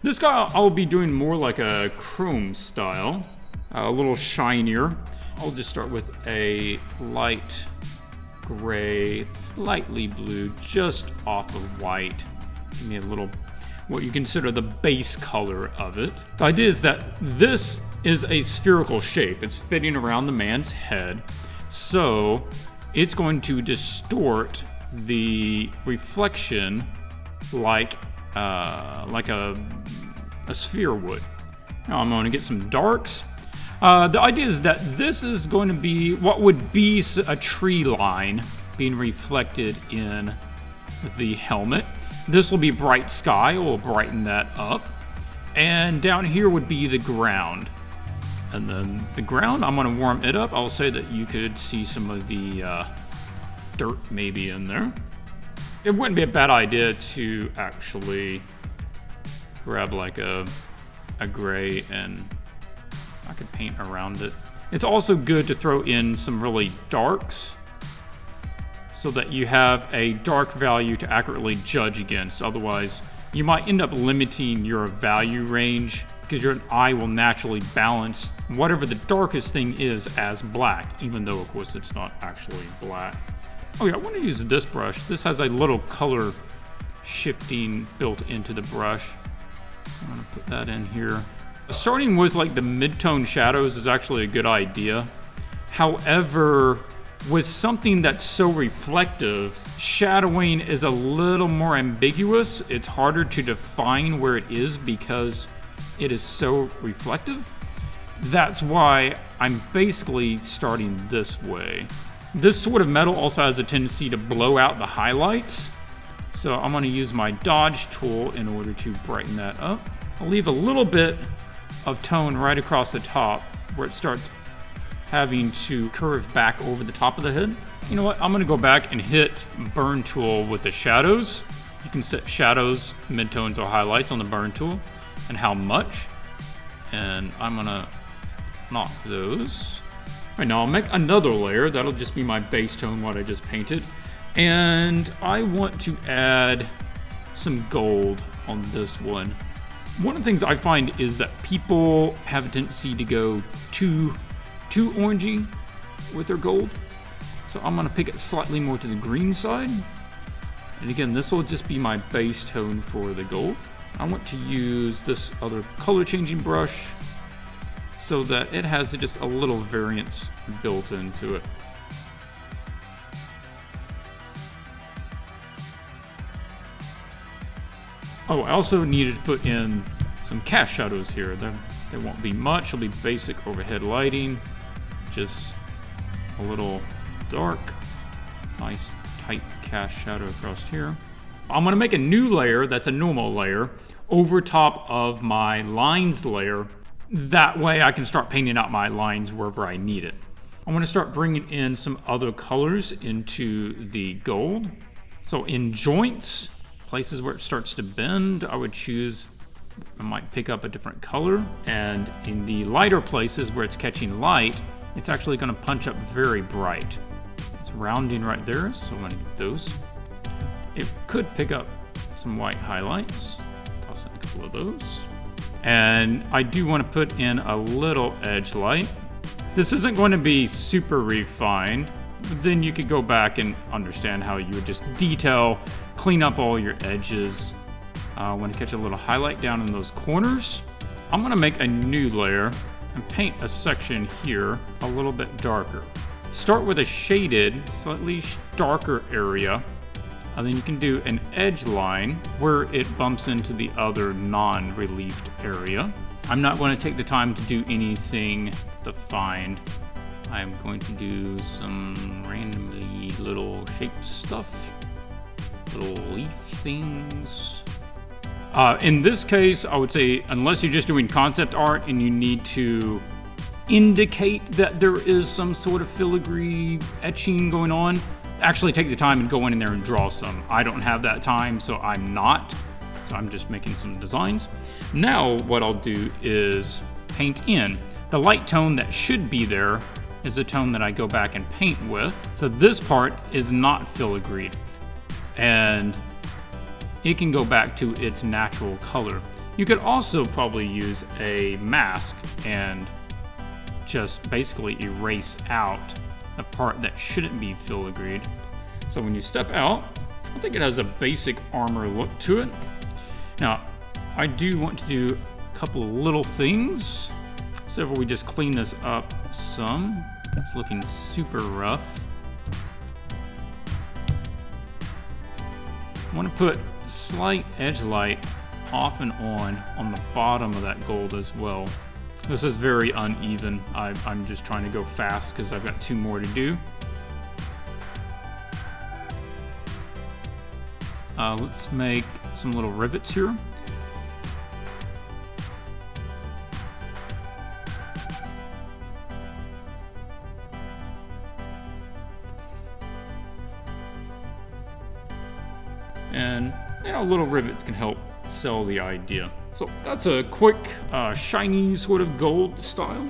This guy I'll be doing more like a chrome style, a little shinier. I'll just start with a light gray, slightly blue, just off of white. Give me a little, what you consider the base color of it. The idea is that this is a spherical shape. It's fitting around the man's head. So it's going to distort the reflection like a sphere would. Now I'm going to get some darks. The idea is that this is going to be what would be a tree line being reflected in the helmet. This will be bright sky. We'll brighten that up. And down here would be the ground. And then the ground, I'm going to warm it up. I'll say that you could see some of the dirt maybe in there. It wouldn't be a bad idea to actually grab like a gray, and I could paint around it. It's also good to throw in some really darks so that you have a dark value to accurately judge against. Otherwise, you might end up limiting your value range because your eye will naturally balance whatever the darkest thing is as black, even though of course it's not actually black. Oh yeah, I want to use this brush. This has a little color shifting built into the brush. So I'm gonna put that in here. Starting with like the mid-tone shadows is actually a good idea. However, with something that's so reflective, shadowing is a little more ambiguous. It's harder to define where it is because it is so reflective. That's why I'm basically starting this way. This sort of metal also has a tendency to blow out the highlights. So I'm gonna use my dodge tool in order to brighten that up. I'll leave a little bit of tone right across the top where it starts having to curve back over the top of the head. You know what, I'm gonna go back and hit burn tool with the shadows. You can set shadows, midtones, or highlights on the burn tool and how much. And I'm gonna knock those. Right now I'll make another layer. That'll just be my base tone, what I just painted. And I want to add some gold on this one. One of the things I find is that people have a tendency to go too orangey with their gold. So I'm gonna pick it slightly more to the green side. And again, this will just be my base tone for the gold. I want to use this other color changing brush so that it has just a little variance built into it. Oh, I also needed to put in some cast shadows here. There won't be much. It'll be basic overhead lighting, just a little dark, nice tight cast shadow across here. I'm gonna make a new layer that's a normal layer over top of my lines layer. That way I can start painting out my lines wherever I need it. I want to start bringing in some other colors into the gold. So in joints, places where it starts to bend, I might pick up a different color. And in the lighter places where it's catching light, it's actually going to punch up very bright. It's rounding right there, so I'm going to get those. It could pick up some white highlights. Toss in a couple of those. And I do want to put in a little edge light. This isn't going to be super refined, but then you could go back and understand how you would just detail, clean up all your edges. I want to catch a little highlight down in those corners. I'm going to make a new layer and paint a section here a little bit darker. Start with a shaded, slightly darker area. And then you can do an edge line where it bumps into the other non-reliefed area. I'm not going to take the time to do anything defined. I'm going to do some randomly little shaped stuff, little leaf things. In this case, I would say unless you're just doing concept art and you need to indicate that there is some sort of filigree etching going on, actually take the time and go in there and draw some. I don't have that time, so I'm not. So I'm just making some designs. Now what I'll do is paint in. The light tone that should be there is a tone that I go back and paint with. So this part is not filigreed, and it can go back to its natural color. You could also probably use a mask and just basically erase out a part that shouldn't be filigreed. So when you step out, I think it has a basic armor look to it. Now, I do want to do a couple of little things. So if we just clean this up some, it's looking super rough. I want to put slight edge light off and on the bottom of that gold as well. This is very uneven. I'm just trying to go fast because I've got 2 more to do. Let's make some little rivets here. And little rivets can help sell the idea. So that's a quick, shiny sort of gold style.